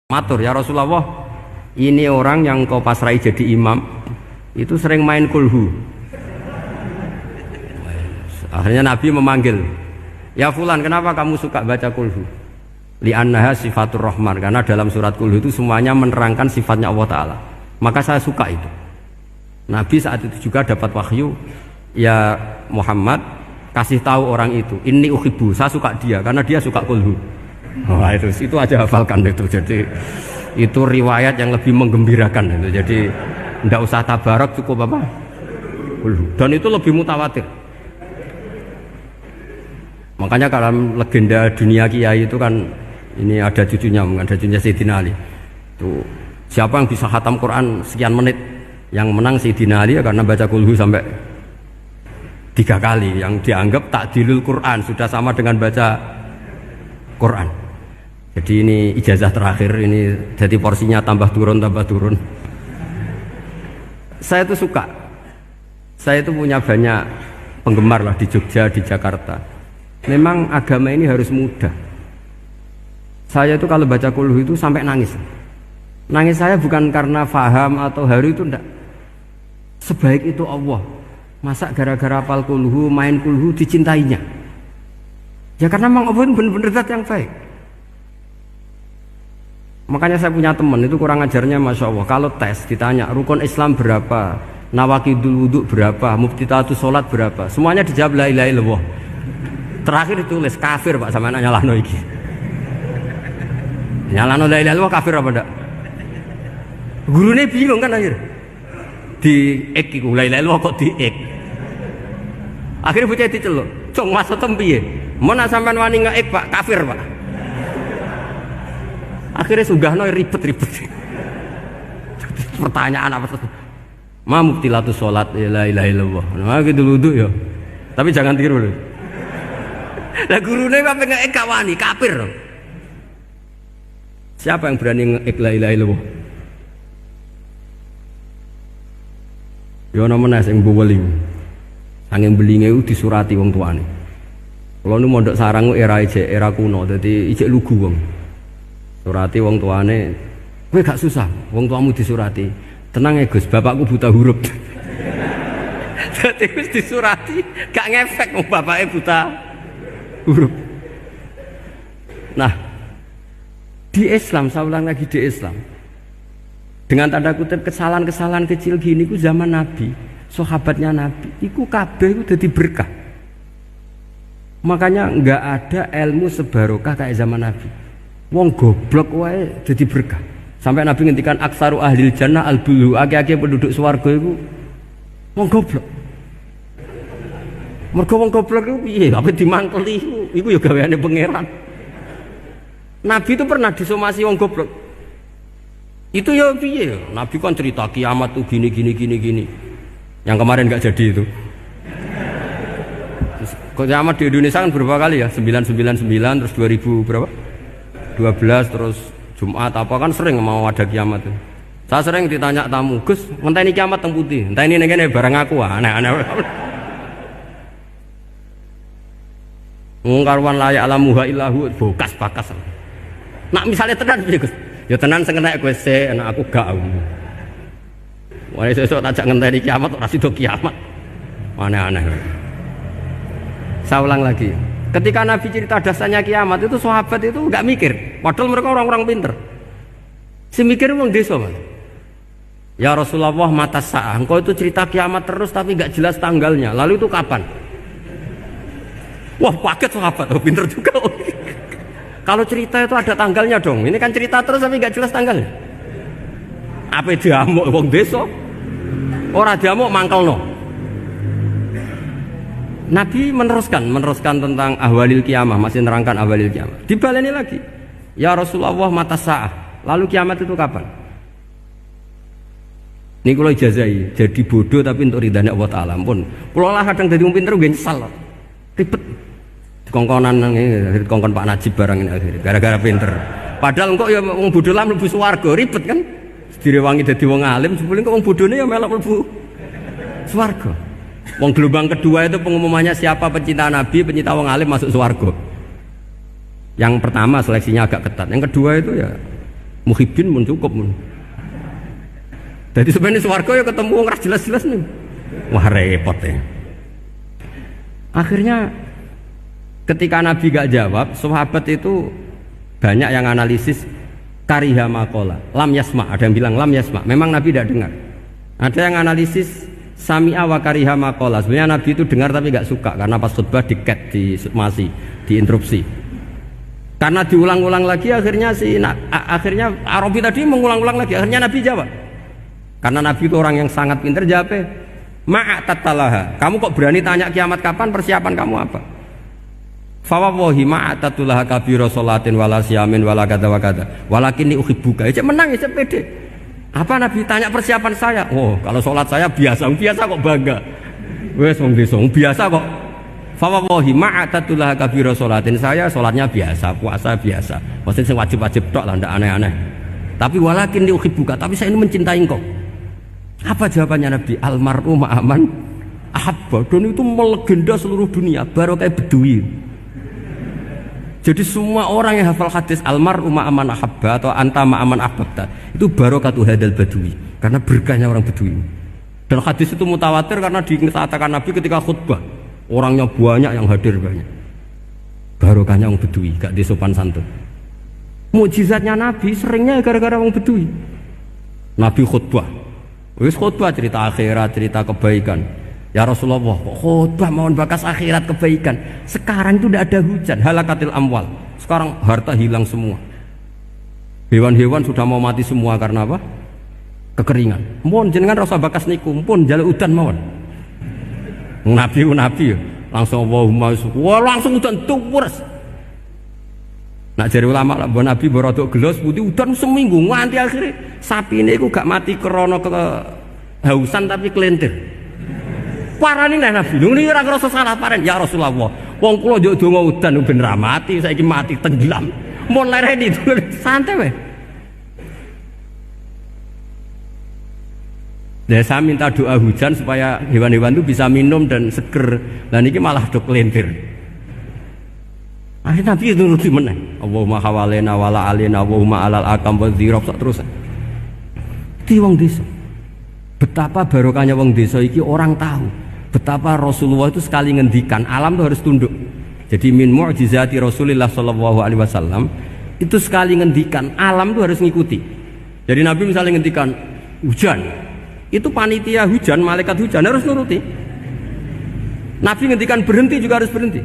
Matur, ya Rasulullah, ini orang yang kau pasrai jadi imam itu sering main kulhu. Akhirnya Nabi memanggil, ya Fulan, kenapa kamu suka baca kulhu? Li'annaha sifatur rahman, karena dalam surat kulhu itu semuanya menerangkan sifatnya Allah Ta'ala. Maka saya suka itu. Nabi saat itu juga dapat wahyu, ya Muhammad, kasih tahu orang itu, inni uhibbu, saya suka dia karena dia suka kulhu. Wah, itu aja hafalkan itu. Jadi itu riwayat yang lebih menggembirakan itu. Jadi tidak usah tabarak, cukup apa? Kulhu. Dan itu lebih mutawatir. Makanya dalam legenda dunia kiai itu kan ini ada cucunya Sayyidina Ali. Itu siapa yang bisa khatam Quran sekian menit, yang menang Sayyidina Ali ya, karena baca kulhu sampai 3 kali, yang dianggap takdilul Quran, sudah sama dengan baca Quran. Jadi ini ijazah terakhir, ini jadi porsinya tambah turun. Saya itu suka, saya itu punya banyak penggemar lah di Jogja, di Jakarta. Memang agama ini harus mudah. Saya itu kalau baca kulhu itu sampai nangis. Nangis saya bukan karena faham atau haru, itu enggak. Sebaik itu Allah, masa gara-gara hafal kulhu, main kulhu dicintainya? Ya karena memang Allah itu benar-benar zat yang baik. Makanya saya punya teman itu kurang ajarnya, masya Allah. Kalau tes ditanya rukun Islam berapa, nawakidul wudhu berapa, muftitatus sholat berapa, semuanya dijawab la ilaha illallah. Terakhir ditulis kafir Pak, sama anak nyalano iki. Nyalano la ilaha illallah kafir apa enggak? Gurunya bingung kan akhir. Di ek iku la ilaha illallah kok di ek. Akhirnya bocah diceluk, "Cung, maksudem piye? Mun sampean wani ngeek Pak, kafir Pak." Akhirnya sugahno ribet-ribet. Pertanyaan apa tuh? Ma mubtilatus sholat la ilaha illallah. Nah gitu wudu ya. Tapi jangan tiru loh. Lah gurune kok pengen gak wani, kafir. Siapa yang berani ngeek la ilaha illallah? Ya ana meneh sing boweli. Saking belinge disurati wong tuane. Kalau nu mondok sarang era kuno, dadi ijek lugu wong. Surati wong tuane, kowe gak susah, wong tuamu disurati. Tenang ya Gus, bapakku buta huruf. Dadi wis disurati, gak ngefek wong bapake buta huruf. Nah, di Islam, saya ulang lagi, di Islam, dengan tanda kutip kesalahan-kesalahan kecil gini ku zaman Nabi, sahabatnya Nabi, iku kabeh iku dadi berkah. Makanya enggak ada ilmu sebarokah kayak zaman Nabi. Wong goblok wae jadi berkah. Sampai Nabi ngendikan aksaru ahlil jannah al-bulu, akeh-akeh penduduk swarga iku wong goblok. Mergo wong goblok iku piye? Apa dimangkeli iku ya gaweane pangeran. Nabi itu pernah disomasi wong goblok. Itu ya piye? Nabi kan cerita kiamat tuh gini. Yang kemarin enggak jadi itu. Kiamat di Indonesia kan berapa kali ya? 999 terus 2000 berapa? 12 terus Jumat apa kan sering mau ada kiamat itu. Saya sering ditanya tamu, Gus, ngenteni kiamat teng putih. Enteni ning kene barang aku aneh-aneh. Ngkarwan layak alamuha illahu bokas-bakas. Nak misalnya tenan piye Gus? Ya tenan sing enek kowe sik, enak aku gak. Wah sesuk tajak ngenteni kiamat ora sida kiamat. Aneh-aneh. Saya ulang lagi. Ketika Nabi cerita dasarnya kiamat itu sahabat itu enggak mikir, padahal mereka orang-orang pinter. Si mikir wong desa, Mas. Ya Rasulullah, mata sa'ah. Engkau itu cerita kiamat terus tapi enggak jelas tanggalnya. Lalu itu kapan? Wah, kaget sahabat, oh, pinter juga. Kalau cerita itu ada tanggalnya dong. Ini kan cerita terus tapi enggak jelas tanggalnya. Apa diamuk wong desa? Ora diamuk mangkelno. Nabi meneruskan tentang ahwalil kiamah, masih nerangkan ahwalil kiamah. Dibaleni lagi, ya Rasulullah mata sa'ah. Lalu kiamat itu kapan? Ini kalau ijazai, jadi bodoh tapi untuk ridhanya Allah Ta'ala. Ampun, kalau lah kadang jadi pinter gue nyesal, ribet. Dikongkon Pak Najib barang ini akhirnya, gara-gara pinter. Padahal kok ya wong bodoh lah mlebu swarga, ribet kan? Direwangi dadi wong alim, sebelum kok wong bodohnya ya melok mlebu swarga. Wong gelombang kedua itu pengumumannya siapa pencinta Nabi, pencinta wong alim masuk swarga. Yang pertama seleksinya agak ketat, yang kedua itu ya Muhibbin mun cukup mun. Jadi sebenarnya swarga ya ketemu wong ra jelas-jelas nih. Wah repot ya. Akhirnya ketika Nabi gak jawab, sahabat itu banyak yang analisis kariha maqala, lam yasma, ada yang bilang lam yasma, memang Nabi tidak dengar. Ada yang analisis sami'a wa kariha maqala, sebenarnya Nabi itu dengar tapi gak suka karena pas khutbah di-cut, diinterupsi. Karena diulang-ulang lagi akhirnya akhirnya Arabi tadi mengulang-ulang lagi, akhirnya Nabi jawab. Karena Nabi itu orang yang sangat pintar, jawabnya ma'atatalaha, kamu kok berani tanya kiamat kapan, persiapan kamu apa? Fawawahi ma'atatulaha kabira sholatin wala siyamin wala kata wa kata walakin ni uhibbuka. Ya menang ya pede. Apa Nabi tanya persiapan saya? Oh kalau sholat saya biasa kok bangga. Wes wong desa biasa kok. Fawawahi ma'atatulaha kabira sholatin, saya sholatnya biasa, puasa biasa. Maksudnya yang wajib-wajib tok lah, ndak aneh-aneh. Tapi walakin ni uhibbuka, tapi saya ini mencintai engkau. Apa jawabannya Nabi? Almar'u ma'aman ahabba. Dan itu melegenda seluruh dunia, baru kayak Bedui. Jadi semua orang yang hafal hadis almar'u ma'aman ahabba atau anta ma'aman ahbabta itu barokatu hadal badui, karena berkahnya orang Bedui. Dan hadis itu mutawatir karena dikatakan Nabi ketika khutbah, orangnya banyak yang hadir banyak. Barokahnya orang Bedui, gak disopan santun. Mukjizatnya Nabi seringnya gara-gara orang Bedui. Nabi khutbah, wis khutbah cerita akhirat, cerita kebaikan. Ya Rasulullah, khutbah mohon bakas akhirat kebaikan. Sekarang itu tidak ada hujan, halakatil amwal. Sekarang harta hilang semua. Hewan-hewan sudah mau mati semua karena apa? Kekeringan. Mohon jenengan rasa bakas niku, pun jaluk udan mawon. Nabi langsung Allahumma wah langsung udan tuwres. Nak jari ulama lah, Nabi berodok gelos putih udan seminggu nganti akhirnya sapi ini gak mati krono kehausan tapi kelentir. Parani nek Nabi, ini ora ngrasa salah paren. Ya Rasulullah, wong kula njuk donga udan ben ra mati, saiki mati tenggelam. Mun lereni santai wae. Dan saya minta doa hujan supaya hewan-hewan itu bisa minum dan seger. Dan ini malah dok lentir. Akhirnya Nabi itu nuruti meneh. Allahumma hawalena wala alina Allahumma alal akam wa dzirab terus. Di wong desa. Betapa barokahnya wong desa iki orang tahu. Betapa Rasulullah itu sekali ngendikan alam itu harus tunduk. Jadi min mu'jizati Rasulullah sallallahu alaihi wasallam itu sekali ngendikan alam itu harus ngikuti. Jadi Nabi misalnya ngendikan hujan, itu panitia hujan, malaikat hujan harus nuruti. Nabi ngendikan berhenti juga harus berhenti.